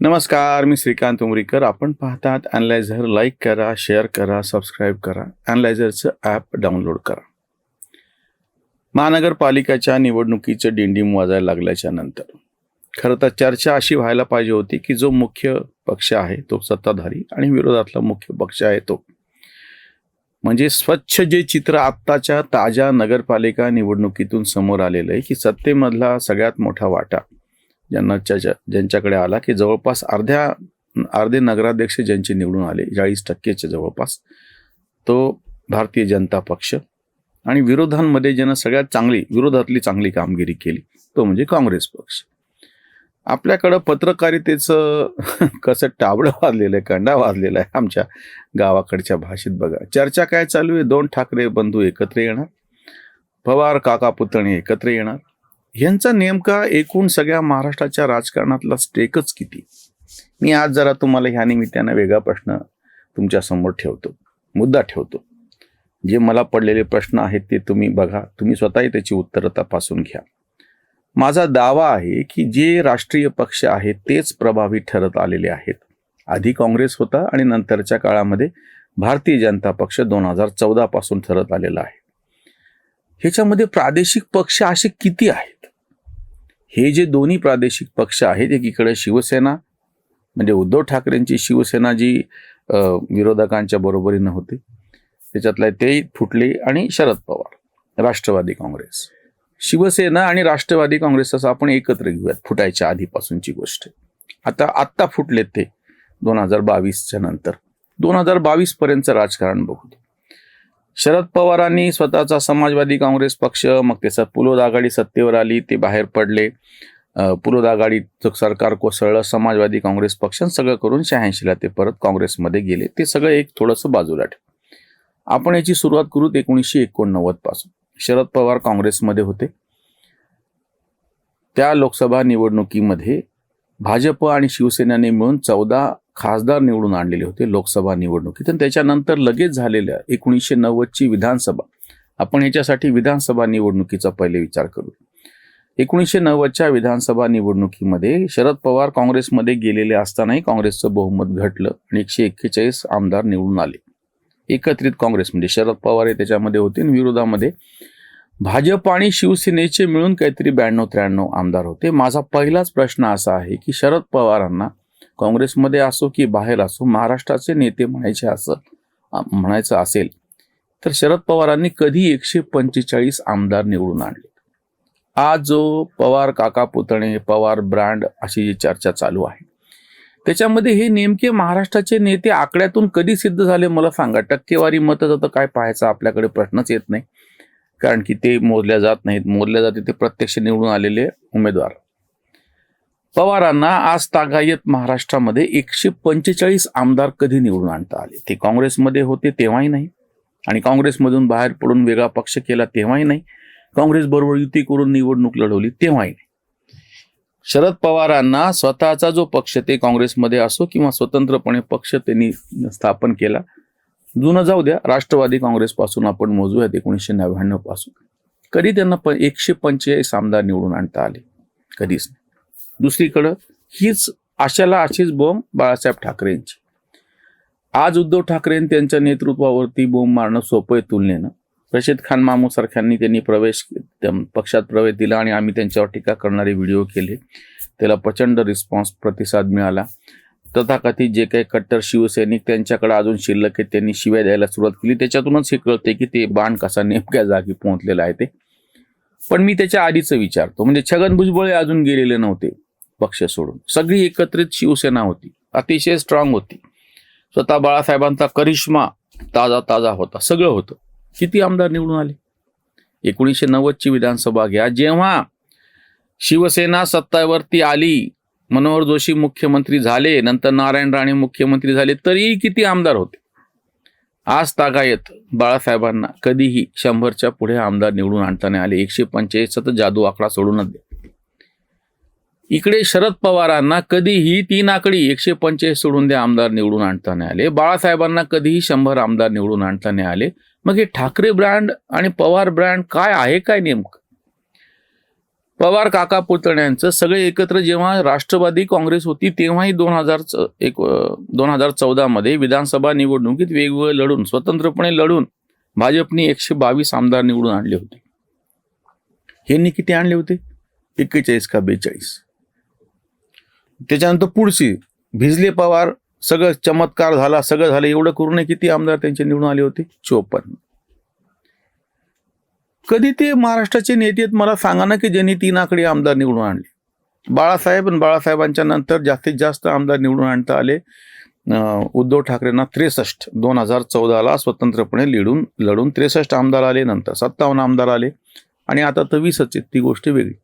नमस्कार, मी श्रीकांत उमरीकर. आपण पाहतात ॲनालायझर. लाईक करा, शेअर करा, सबस्क्राईब करा. ॲनालायझरचं ॲप डाउनलोड करा. महानगरपालिकेच्या निवडणुकीचं डिंडीम वाजायला लागल्याच्या नंतर खरं तर चर्चा अशी व्हायला पाहिजे होती की जो मुख्य पक्ष आहे तो सत्ताधारी आणि विरोधातला मुख्य पक्ष आहे तो, म्हणजे स्वच्छ जे चित्र आत्ताच्या ताज्या नगरपालिका निवडणुकीतून समोर आलेलं आहे की सत्तेमधला सगळ्यात मोठा वाटा ज्यांच्याकडे आला की जवळपास अर्धे नगराध्यक्ष ज्यांचे निवडून आले 40% जवळपास, तो भारतीय जनता पक्ष. आणि विरोधांमध्ये ज्यानं सगळ्यात विरोधातली चांगली कामगिरी केली तो म्हणजे काँग्रेस पक्ष. आपल्याकडं पत्रकारितेचं कसं टाबडं वाजलेलं आहे, कंडा वाजलेला आहे आमच्या गावाकडच्या भाषेत. बघा चर्चा काय चालू आहे. 2 ठाकरे बंधू एकत्र येणार, पवार काका पुतणे एकत्र येणार. यांचा नेमका एकूण सगळ्या महाराष्ट्राच्या राजकारणातला स्टेकच किती? मी आज जरा तुम्हाला ह्या निमित्तानं वेगळा प्रश्न तुमच्या समोर ठेवतो, मुद्दा ठेवतो. जे मला पडलेले प्रश्न आहेत ते तुम्ही बघा, तुम्ही स्वतःही त्याची उत्तरं तपासून घ्या. माझा दावा आहे की जे राष्ट्रीय पक्ष आहेत तेच प्रभावी ठरत आलेले आहेत. आधी काँग्रेस होता आणि नंतरच्या काळामध्ये भारतीय जनता पक्ष 2014 पासून ठरत आलेला आहे. ह्याच्यामध्ये प्रादेशिक पक्ष असे किती आहेत? हे जे दोन्ही प्रादेशिक पक्ष आहेत, एकीकडे शिवसेना म्हणजे उद्धव ठाकरेंची शिवसेना जी विरोधकांच्या बरोबरीनं होते, त्याच्यातला ते फुटले, आणि शरद पवार राष्ट्रवादी काँग्रेस. शिवसेना आणि राष्ट्रवादी काँग्रेस असं आपण एकत्र घेऊयात, फुटायच्या आधीपासूनची गोष्ट. आत्ता फुटलेत ते 2022च्या नंतर. 2022 पर्यंतचं राजकारण बघू. शरद पवारांनी स्वतःचा समाजवादी काँग्रेस पक्ष, मग त्याचा पुलोद आघाडी सत्तेवर आली, ते बाहेर पडले. पुलोद आघाडीचं सरकार कोसळलं, समाजवादी काँग्रेस पक्ष सगळं करून 86ला ते परत काँग्रेसमध्ये गेले. ते सगळं एक थोडंसं बाजूला ठेव. आपण याची सुरुवात करू 1989 पासून. शरद पवार काँग्रेसमध्ये होते. त्या लोकसभा निवडणुकीमध्ये भाजप आणि शिवसेनेने मिळून 14 खासदार निवडून आणलेले होते लोकसभा निवडणुकीत. आणि त्याच्यानंतर लगेच झालेल्या 1990ची विधानसभा, आपण याच्यासाठी विधानसभा निवडणुकीचा पहिले विचार करू. 1990च्या विधानसभा निवडणुकीमध्ये शरद पवार काँग्रेसमध्ये गेलेले असतानाही काँग्रेसचं बहुमत घटलं आणि 141 आमदार निवडून आले. एकत्रित काँग्रेस म्हणजे शरद पवार हे त्याच्यामध्ये होते, आणि विरोधामध्ये भाजप आणि शिवसेनेचे मिळून काहीतरी 92-93 आमदार होते. माझा पहिलाच प्रश्न असा आहे की शरद पवारांना काँग्रेसमध्ये असो की बाहेर असो महाराष्ट्राचे नेते म्हणायचं असेल तर शरद पवारांनी कधी 145 आमदार निवडून आणले? आज जो पवार काका पुतणे, पवार ब्रँड अशी जी चर्चा चालू आहे, त्याच्यामध्ये हे नेमके महाराष्ट्राचे नेते आकड्यातून कधी सिद्ध झाले मला सांगा. टक्केवारी मतं तर काय पाहायचं आपल्याकडे प्रश्नच येत नाही, कारण की ते मोजल्या जात नाहीत. मोजल्या जाते ते प्रत्यक्ष निवडून आलेले उमेदवार. पवारांना आज तागायत महाराष्ट्रामध्ये 145 आमदार कधी निवडून आणता आले? ते काँग्रेसमध्ये होते तेव्हाही नाही, आणि काँग्रेसमधून बाहेर पडून वेगळा पक्ष केला तेव्हाही नाही, काँग्रेस बरोबर युती करून निवडणूक लढवली तेव्हाही नाही. शरद पवारांना स्वतःचा जो पक्ष, ते काँग्रेसमध्ये असो किंवा स्वतंत्रपणे पक्ष त्यांनी स्थापन केला, जुनं जाऊ द्या, राष्ट्रवादी काँग्रेसपासून आपण मोजूयात 1999 पासून, कधी त्यांना 145 आमदार निवडून आणता आले? कधीच नाही. दुसरीकडं अशीच बोंब बाळासाहेब ठाकरेंची. आज उद्धव ठाकरे त्यांच्या नेतृत्वावरती बोंब मारणं सोपं आहे तुलनेनं. रशीद खान मामू सारख्यांनी त्यांनी पक्षात प्रवेश दिला आणि आम्ही त्यांच्यावर टीका करणारे व्हिडिओ केले. त्याला प्रचंड प्रतिसाद मिळाला. तथाकथित जे काही कट्टर शिवसैनिक त्यांच्याकडे अजून शिल्लक आहे, त्यांनी शिव्या द्यायला सुरुवात केली. त्याच्यातूनच हे कळते की ते बाण कसा नेमक्या जागी पोहोचलेला आहे ते. पण मी त्याच्या आधीचं विचारतो, म्हणजे छगन भुजबळ अजून गेलेले नव्हते पक्ष सोडून. सगळी एकत्रित शिवसेना होती, अतिशय स्ट्रॉंग होती. स्वतः बाळासाहेबांचा करिश्मा ताजा होता, सगळं होतं. किती आमदार निवडून आले? 1990ची विधानसभा घ्या, जेव्हा शिवसेना सत्तेवरती आली, मनोहर जोशी मुख्यमंत्री झाले, नंतर नारायण राणे मुख्यमंत्री झाले, तरीही किती आमदार होते? आज तागायत बाळासाहेबांना कधीही 100च्या पुढे आमदार निवडून आणताना आले. 145 तर जादू आकडा सोडूनच दे. इकडे शरद पवारांना कधीही 3 आकडी 145 सोडून द्या आमदार निवडून आणताना आले. बाळासाहेबांना कधीही 100 आमदार निवडून आणताना आले. मग हे ठाकरे ब्रँड आणि पवार ब्रँड काय आहे, काय नेमकं? पवार काका पुतण्यांचं सगळे एकत्र जेव्हा राष्ट्रवादी काँग्रेस होती तेव्हाही 2014 मध्ये विधानसभा निवडणुकीत वेगवेगळे लढून स्वतंत्रपणे लढून भाजपने 122 आमदार निवडून आणले होते. ह्यांनी किती आणले होते? 41 का 42. त्याच्यानंतर पुढची भिजले पवार, सगळं चमत्कार झाला, सगळं झालं, एवढं करून किती आमदार त्यांचे निवडून आले होते? 54. कधी ते महाराष्ट्राचे नेते आहेत मला सांगा ना की ज्यांनी 3 आकडे आमदार निवडून आणले. बाळासाहेब आणि बाळासाहेबांच्या नंतर जास्तीत जास्त आमदार निवडून आणता आले उद्धव ठाकरेंना 63. 2014ला स्वतंत्रपणे लढून 63 आमदार आले, नंतर 57 आमदार आले आणि आता तर 20च आहेत. ती गोष्ट वेगळी.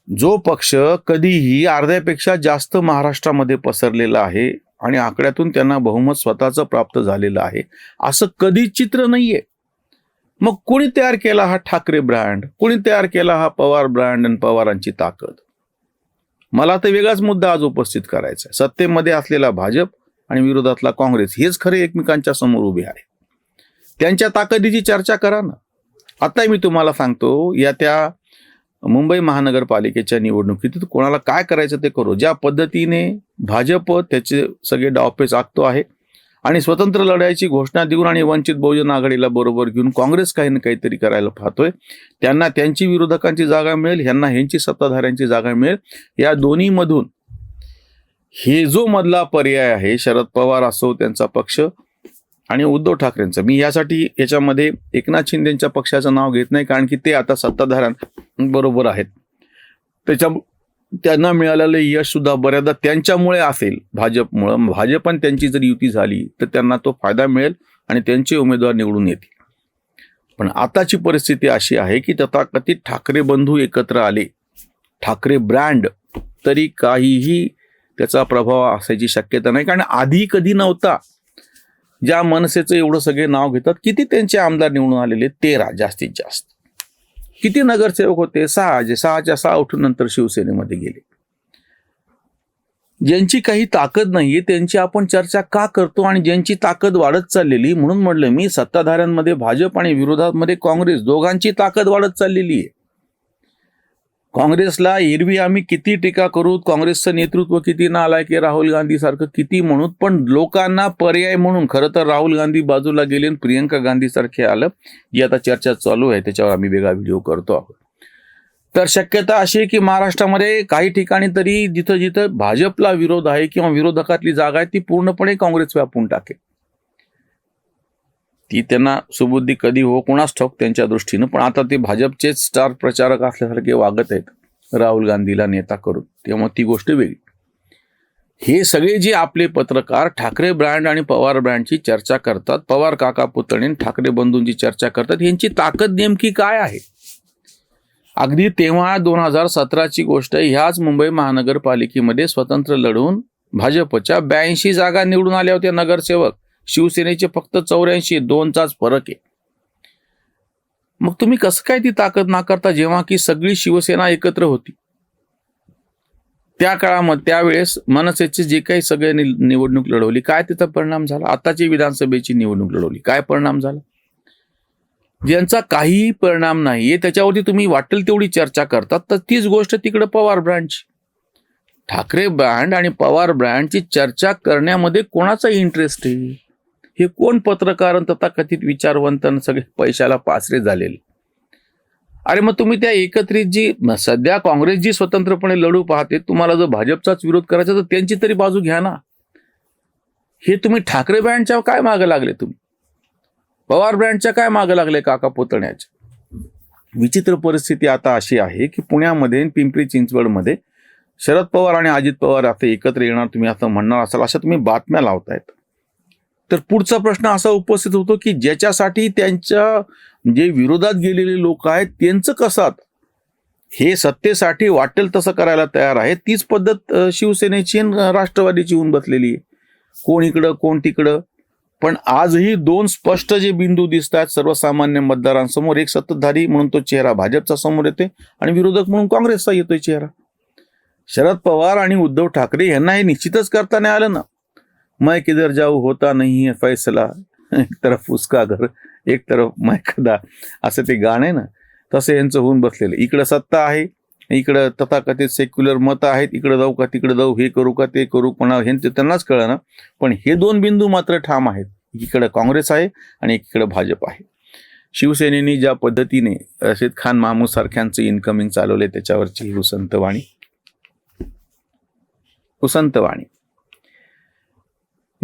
जो पक्ष कधीही अर्ध्यापेक्षा जास्त महाराष्ट्रामध्ये पसरलेला आहे आणि आकड्यातून त्यांना बहुमत स्वतःचं प्राप्त झालेलं आहे, असं कधी चित्र नाहीये. मग कोणी तयार केला हा ठाकरे ब्रँड? कोणी तयार केला हा पवार ब्रँड आणि पवारांची ताकद? मला तर वेगळाच मुद्दा आज उपस्थित करायचा आहे. सत्तेमध्ये असलेला भाजप आणि विरोधातला काँग्रेस हेच खरे एकमेकांच्या समोर उभे आहे. त्यांच्या ताकदीची चर्चा करा ना. आता मी तुम्हाला सांगतो, या त्या मुंबई महानगरपालिकेच्या निवडणुकीत कोणाला काय करायचं ते करू. ज्या पद्धतीने भाजप त्याचे सगळे डावपेच आखतो आहे आणि स्वतंत्र लढाईची घोषणा देऊन आणि वंचित बहुजन आघाडीला बरोबर घेऊन काँग्रेस काही ना काहीतरी करायला पाहतोय. त्यांना त्यांची विरोधकांची जागा मिळेल, ह्यांना ह्यांची सत्ताधाऱ्यांची जागा मिळेल. या दोन्हीमधून हे जो मधला पर्याय आहे, शरद पवार असो त्यांचा पक्ष आणि उद्धव ठाकरेंचं, मी यासाठी याच्यामध्ये एकनाथ शिंदेच्या पक्षाचं नाव घेत नाही, कारण की ते आता सत्ताधाऱ्यांबरोबर आहेत. त्यांना मिळालेलं यश सुद्धा बऱ्याचदा त्यांच्यामुळे असेल, भाजपमुळं. भाजप आणि त्यांची जर युती झाली तर त्यांना तो फायदा मिळेल आणि त्यांचे उमेदवार निवडून येतील. पण आताची परिस्थिती अशी आहे की तथाकथित ठाकरे बंधू एकत्र आले, ठाकरे ब्रँड, तरी काहीही त्याचा प्रभाव असायची शक्यता नाही. कारण आधी कधी नव्हता. ज्या मनसेचं एवढं सगळे नाव घेतात, किती त्यांचे आमदार निवडून आलेले? 13 जास्तीत जास्त. किती नगरसेवक होते? 6. जे 6च्या 6 उठून नंतर शिवसेनेमध्ये गेले. ज्यांची काही ताकद नाहीये त्यांची आपण चर्चा का करतो? आणि ज्यांची ताकद वाढत चाललेली, म्हणून म्हटलं मी, सत्ताधाऱ्यांमध्ये भाजप आणि विरोधामध्ये काँग्रेस, दोघांची ताकद वाढत चाललेली आहे. काँग्रेसला एरवी आम्ही किती टीका करू, काँग्रेसचं नेतृत्व किती नालायक आहे, राहुल गांधी सारखं किती म्हणू, पण लोकांना पर्याय म्हणून खरं तर राहुल गांधी बाजूला गेले आणि प्रियंका गांधी सारखे आलं. जी आता चर्चा चालू आहे, त्याच्यावर आम्ही वेगळा व्हिडिओ करतो आहोत. तर शक्यता अशी आहे की महाराष्ट्रामध्ये काही ठिकाणी तरी जिथं जिथं भाजपला विरोध आहे किंवा विरोधकातली जागा आहे ती पूर्णपणे काँग्रेस व्यापून टाकेल. ती त्यांना सुबुद्धी कधी हो कोणास ठाऊक त्यांच्या दृष्टीनं, पण आता ते भाजपचेच स्टार प्रचारक असल्यासारखे वागत आहेत राहुल गांधीला नेता करून, तेव्हा ती गोष्ट वेगळी. हे सगळे जे आपले पत्रकार ठाकरे ब्रँड आणि पवार ब्रँडची चर्चा करतात, पवार काका पुतणे ठाकरे बंधूंची चर्चा करतात, यांची ताकद नेमकी काय आहे? अगदी तेव्हा 2017ची गोष्ट आहे. ह्याच मुंबई महानगरपालिकेमध्ये स्वतंत्र लढून भाजपच्या 82 जागा निवडून आल्या होत्या नगरसेवक. शिवसेनेचे फक्त 84, 2चाच फरक आहे. मग तुम्ही कसं काय ती ताकद नाकारता जेव्हा की सगळी शिवसेना एकत्र होती? त्या काळामध्ये त्यावेळेस मनसेचे जे काही सगळे निवडणूक लढवली, काय त्याचा परिणाम झाला? आताची विधानसभेची निवडणूक लढवली, काय परिणाम झाला? ज्यांचा काहीही परिणाम नाहीये त्याच्यावरती तुम्ही वाटेल तेवढी चर्चा करतात. तर तीच गोष्ट तिकडे पवार ब्रँडची. ठाकरे ब्रँड आणि पवार ब्रँडची चर्चा करण्यामध्ये कोणाचा इंटरेस्ट आहे? हे कोण पत्रकार तथाकथित विचारवंत सगळे पैशाला पासरे झालेले? अरे मग तुम्ही त्या एकत्रित जी सध्या काँग्रेस जी स्वतंत्रपणे लढू पाहते, तुम्हाला जर भाजपचाच विरोध करायचा तर त्यांची तरी बाजू घ्या ना. हे तुम्ही ठाकरे ब्रँडच्या काय मागे लागले? तुम्ही पवार ब्रँडच्या काय मागे लागले? काका पुतण्याच्या. विचित्र परिस्थिती आता अशी आहे की पुण्यामध्ये पिंपरी चिंचवडमध्ये शरद पवार आणि अजित पवार आता एकत्र येणार, तुम्ही आता म्हणणार असाल, अशा तुम्ही बातम्या लावतायत. तर पुढचा प्रश्न असा उपस्थित होतो की ज्याच्यासाठी त्यांच्या जे विरोधात गेलेले लोक आहेत त्यांचं कसं हे सत्तेसाठी वाटेल तसं करायला तयार आहे. तीच पद्धत शिवसेनेची राष्ट्रवादीची होऊन बसलेली आहे. कोण इकडं कोण तिकडं. पण आजही 2 स्पष्ट जे बिंदू दिसत आहेत सर्वसामान्य मतदारांसमोर. एक सत्ताधारी म्हणून तो चेहरा भाजपचा समोर येते आणि विरोधक म्हणून काँग्रेसचा येतोय चेहरा. शरद पवार आणि उद्धव ठाकरे यांना हे निश्चितच करता नाही आलं ना. मैं किधर जाऊ होता नहीं है फैसला, एक तरफ उसका घर एक तरफ मैं खदा, असं ते गाणं आहे ना. तसं यांचं होऊन बसलेलं. इकडं सत्ता आहे, इकडं तथाकथित सेक्युलर मतं आहेत, इकडं जाऊ का तिकडे जाऊ, हे करू का ते करू, पण हे त्यांनाच कळलं. पण हे दोन बिंदू मात्र ठाम आहेत, एकीकडे काँग्रेस आहे आणि एकीकडे भाजप आहे. शिवसेनेने ज्या पद्धतीने रशीद खान महमूद सारख्यांचं इन्कमिंग चालवले त्याच्यावरची ही उसंतवाणी.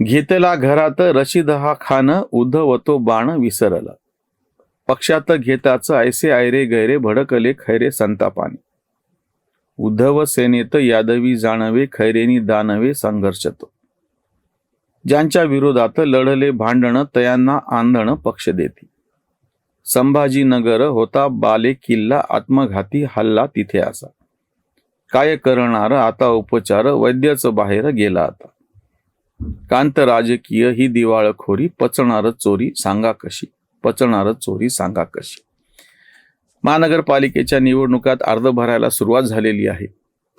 घेतला घरात रशीद हा खान, उद्धवतो बाण विसरला. पक्षात घेताच ऐसे आयरे गैरे, भडकले खैरे संतापाने. उद्धव सेनेत यादवी जाणवे, खैरेनी दानवे संघर्षत. ज्यांच्या विरोधात लढले भांडण, तयांना आंधण पक्ष देती. संभाजीनगर होता बाले किल्ला, आत्मघाती हल्ला तिथे असा. काय करणार आता उपचार, वैद्यच बाहेर गेला आता. कांत राजकीय ही दिवाळखोरी, पचणार चोरी सांगा कशी, पचणार चोरी सांगा कशी. महानगरपालिकेच्या निवडणुकात अर्ज भरायला सुरुवात झालेली आहे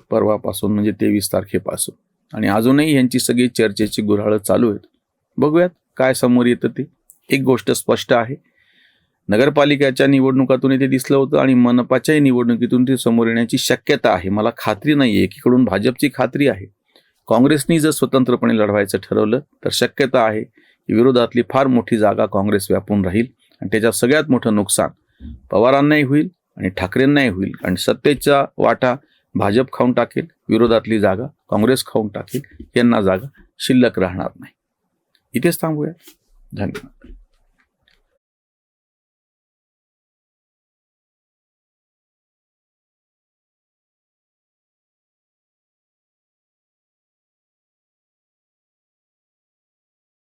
परवापासून, म्हणजे 23 तारखेपासून, आणि अजूनही यांची सगळी चर्चेची गुऱ्हाळं चालू आहेत. बघूयात काय समोर येतं ते. एक गोष्ट स्पष्ट आहे, नगरपालिकेच्या निवडणुकातून ते दिसलं होतं आणि मनपाच्याही निवडणुकीतून ते समोर येण्याची शक्यता आहे. मला खात्री नाही आहे, एकीकडून भाजपची खात्री आहे. काँग्रेसनी जर स्वतंत्रपणे लढवायचं ठरवलं तर शक्यता आहे की विरोधातली फार मोठी जागा काँग्रेस व्यापून राहील आणि त्याच्यात सगळ्यात मोठं नुकसान पवारांनाही होईल आणि ठाकरेंनाही होईल. आणि सत्तेचा वाटा भाजप खाऊन टाकेल, विरोधातली जागा काँग्रेस खाऊन टाकेल, यांना जागा शिल्लक राहणार नाही. इथेच थांबूया. धन्यवाद.